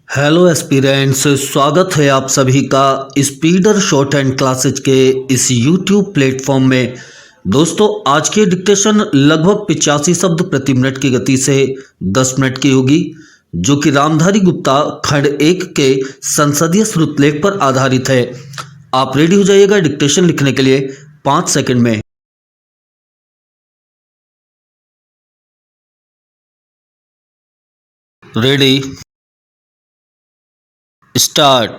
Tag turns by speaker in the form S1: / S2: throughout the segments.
S1: Hello aspirants, स्वागत है आप सभी का स्पीडर शॉर्ट हैंड क्लासेज के इस यूट्यूब प्लेटफॉर्म में। दोस्तों, आज की डिक्टेशन लगभग 85 शब्द प्रति मिनट की गति से 10 मिनट की होगी, जो कि रामधारी गुप्ता खंड 1 के संसदीय श्रुतलेख पर आधारित है। आप रेडी हो जाइएगा डिक्टेशन लिखने के लिए 5 सेकंड में। Ready, start.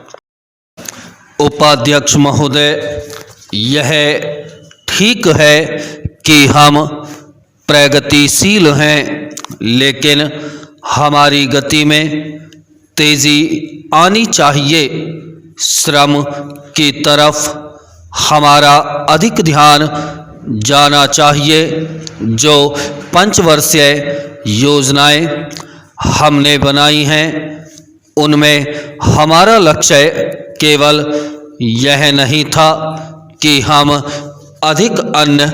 S1: उपाध्यक्ष महोदय, यह ठीक है कि हम प्रगतिशील हैं, लेकिन हमारी गति में तेजी आनी चाहिए। श्रम की तरफ हमारा अधिक ध्यान जाना चाहिए। जो पंचवर्षीय योजनाएं हमने बनाई हैं, उनमें हमारा लक्ष्य केवल यह नहीं था कि हम अधिक अन्न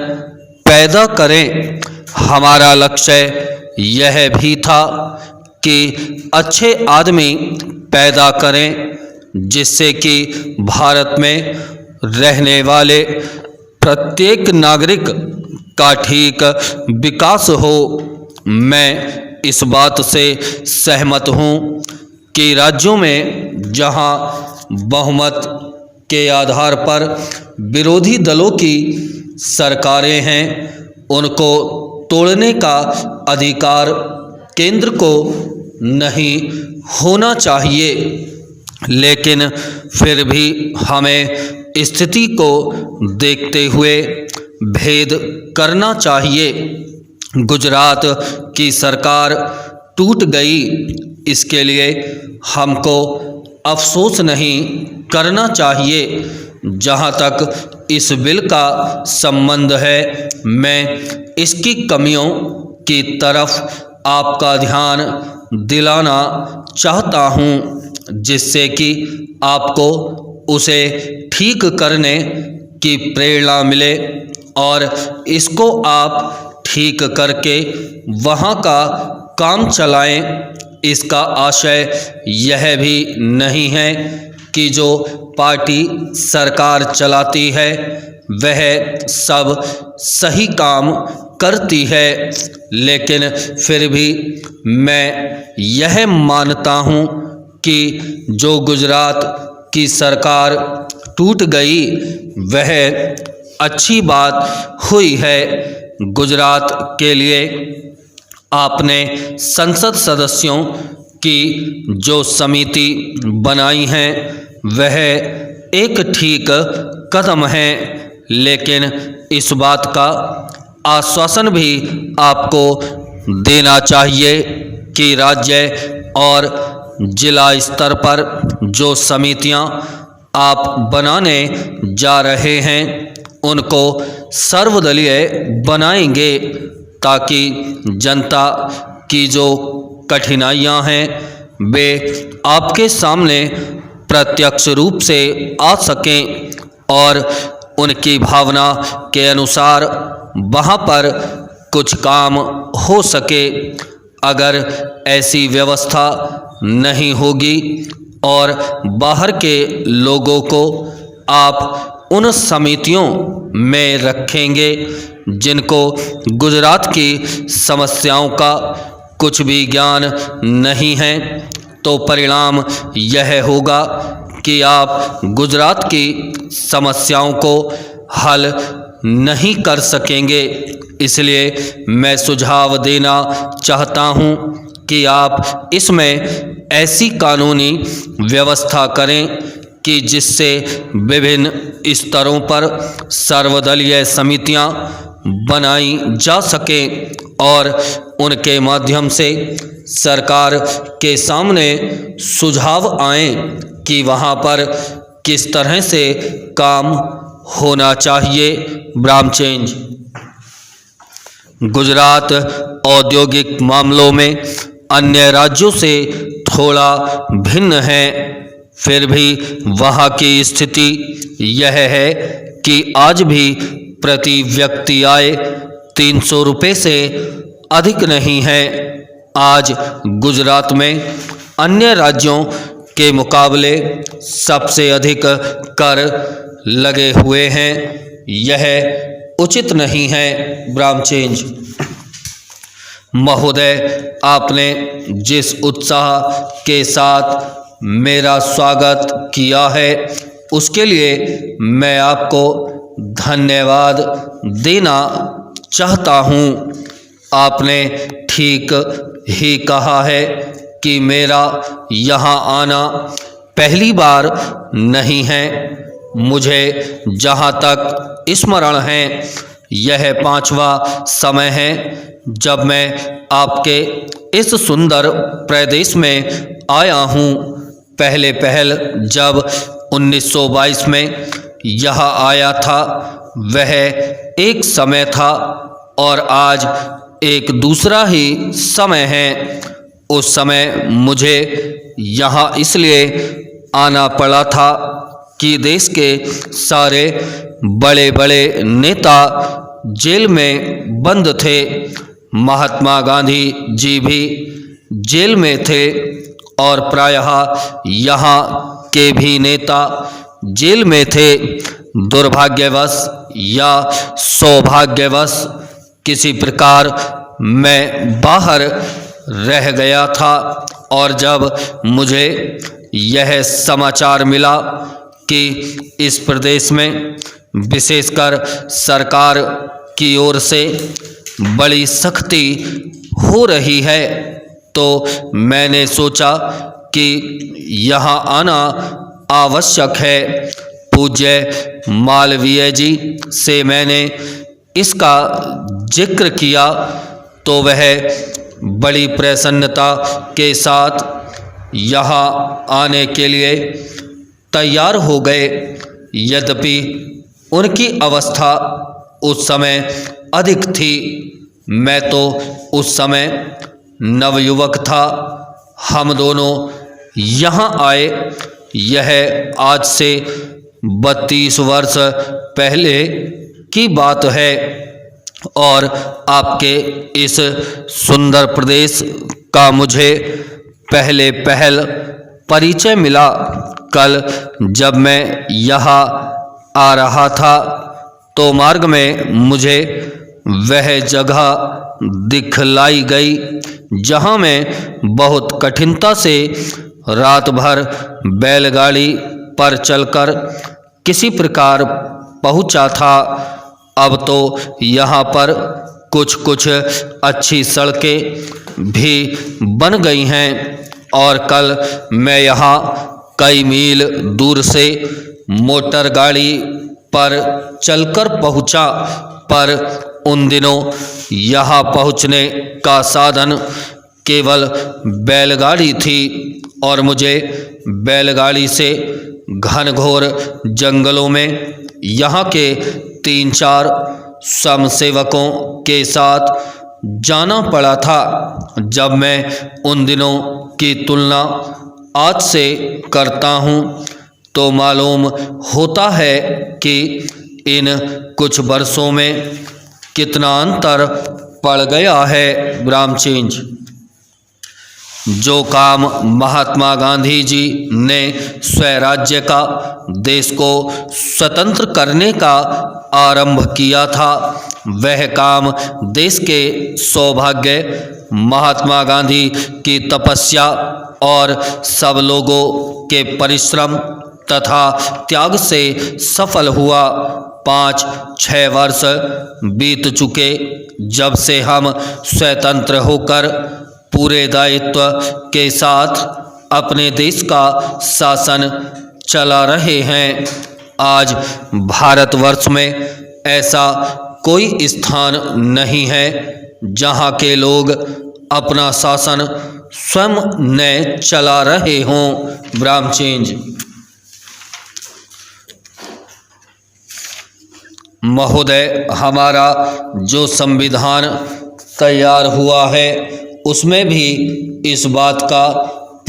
S1: पैदा करें, हमारा लक्ष्य यह भी था कि अच्छे आदमी पैदा करें, जिससे कि भारत में रहने वाले प्रत्येक नागरिक का ठीक विकास हो। मैं इस बात से सहमत हूँ कि राज्यों में जहां बहुमत के आधार पर विरोधी दलों की सरकारें हैं, उनको तोड़ने का अधिकार केंद्र को नहीं होना चाहिए, लेकिन फिर भी हमें स्थिति को देखते हुए भेद करना चाहिए। गुजरात की सरकार टूट गई, इसके लिए हमको अफसोस नहीं करना चाहिए। जहाँ तक इस बिल का संबंध है, मैं इसकी कमियों की तरफ आपका ध्यान दिलाना चाहता हूँ, जिससे कि आपको उसे ठीक करने की प्रेरणा मिले और इसको आप ठीक करके वहाँ का काम चलाएं। इसका आशय यह भी नहीं है कि जो पार्टी सरकार चलाती है वह सब सही काम करती है, लेकिन फिर भी मैं यह मानता हूँ कि जो गुजरात की सरकार टूट गई वह अच्छी बात हुई है। गुजरात के लिए आपने संसद सदस्यों की जो समिति बनाई है वह एक ठीक कदम है, लेकिन इस बात का आश्वासन भी आपको देना चाहिए कि राज्य और जिला स्तर पर जो समितियां आप बनाने जा रहे हैं उनको सर्वदलीय बनाएंगे, ताकि जनता की जो कठिनाइयां हैं वे आपके सामने प्रत्यक्ष रूप से आ सकें और उनकी भावना के अनुसार वहाँ पर कुछ काम हो सके। अगर ऐसी व्यवस्था नहीं होगी और बाहर के लोगों को आप उन समितियों में रखेंगे जिनको गुजरात की समस्याओं का कुछ भी ज्ञान नहीं है, तो परिणाम यह होगा कि आप गुजरात की समस्याओं को हल नहीं कर सकेंगे। इसलिए मैं सुझाव देना चाहता हूं कि आप इसमें ऐसी कानूनी व्यवस्था करें कि जिससे विभिन्न स्तरों पर सर्वदलीय समितियां बनाई जा सकें और उनके माध्यम से सरकार के सामने सुझाव आएं कि वहां पर किस तरह से काम होना चाहिए। Bram change. गुजरात औद्योगिक मामलों में अन्य राज्यों से थोड़ा भिन्न है, फिर भी वहाँ की स्थिति यह है कि आज भी प्रति व्यक्ति आय 300 रुपये से अधिक नहीं है। आज गुजरात में अन्य राज्यों के मुकाबले सबसे अधिक कर लगे हुए हैं। यह उचित नहीं है। ब्रह्मचेंज महोदय, आपने जिस उत्साह के साथ मेरा स्वागत किया है उसके लिए मैं आपको धन्यवाद देना चाहता हूँ। आपने ठीक ही कहा है कि मेरा यहाँ आना पहली बार नहीं है। मुझे जहाँ तक स्मरण है यह 5वां समय है जब मैं आपके इस सुंदर प्रदेश में आया हूँ। पहल जब 1922 में यहाँ आया था वह एक समय था और आज एक दूसरा ही समय है। उस समय मुझे यहाँ इसलिए आना पड़ा था कि देश के सारे बड़े बड़े नेता जेल में बंद थे। महात्मा गांधी जी भी जेल में थे और प्रायः यहाँ के भी नेता जेल में थे। दुर्भाग्यवश या सौभाग्यवश किसी प्रकार मैं बाहर रह गया था और जब मुझे यह समाचार मिला कि इस प्रदेश में विशेषकर सरकार की ओर से बड़ी सख्ती हो रही है तो मैंने सोचा कि यहाँ आना आवश्यक है। पूज्य मालवीय जी से मैंने इसका जिक्र किया तो वह बड़ी प्रसन्नता के साथ यहाँ आने के लिए तैयार हो गए। यद्यपि उनकी अवस्था उस समय अधिक थी, मैं तो उस समय नवयुवक था। हम दोनों यहाँ आए। यह आज से 32 वर्ष पहले की बात है और आपके इस सुंदर प्रदेश का मुझे पहल परिचय मिला। कल जब मैं यहाँ आ रहा था तो मार्ग में मुझे वह जगह दिखलाई गई जहाँ मैं बहुत कठिनता से रात भर बैलगाड़ी पर चलकर किसी प्रकार पहुँचा था। अब तो यहाँ पर कुछ अच्छी सड़कें भी बन गई हैं और कल मैं यहाँ कई मील दूर से मोटर गाड़ी पर चलकर पहुँचा, पर उन दिनों यहाँ पहुँचने का साधन केवल बैलगाड़ी थी और मुझे बैलगाड़ी से घनघोर जंगलों में यहाँ के 3-4 स्वयंसेवकों के साथ जाना पड़ा था। जब मैं उन दिनों की तुलना आज से करता हूँ तो मालूम होता है कि इन कुछ वर्षों में कितना अंतर पड़ गया है। ब्रह्मचेंज जो काम महात्मा गांधी जी ने स्वराज्य का देश को स्वतंत्र करने का आरंभ किया था वह काम देश के सौभाग्य, महात्मा गांधी की तपस्या और सब लोगों के परिश्रम तथा त्याग से सफल हुआ। 5-6 वर्ष बीत चुके जब से हम स्वतंत्र होकर पूरे दायित्व के साथ अपने देश का शासन चला रहे हैं। आज भारतवर्ष में ऐसा कोई स्थान नहीं है जहाँ के लोग अपना शासन स्वयं न चला रहे हों। ब्रह्मचेंज महोदय, हमारा जो संविधान तैयार हुआ है उसमें भी इस बात का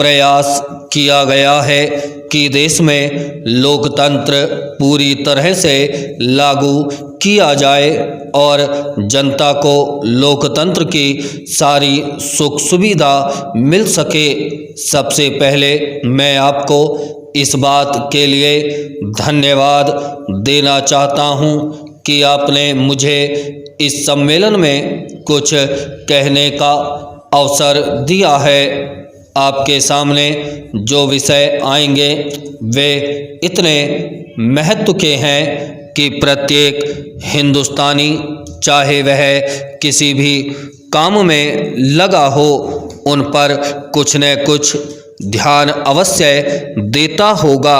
S1: प्रयास किया गया है कि देश में लोकतंत्र पूरी तरह से लागू किया जाए और जनता को लोकतंत्र की सारी सुख सुविधा मिल सके। सबसे पहले मैं आपको इस बात के लिए धन्यवाद देना चाहता हूं कि आपने मुझे इस सम्मेलन में कुछ कहने का अवसर दिया है। आपके सामने जो विषय आएंगे वे इतने महत्व के हैं कि प्रत्येक हिंदुस्तानी, चाहे वह किसी भी काम में लगा हो, उन पर कुछ न कुछ ध्यान अवश्य देता होगा।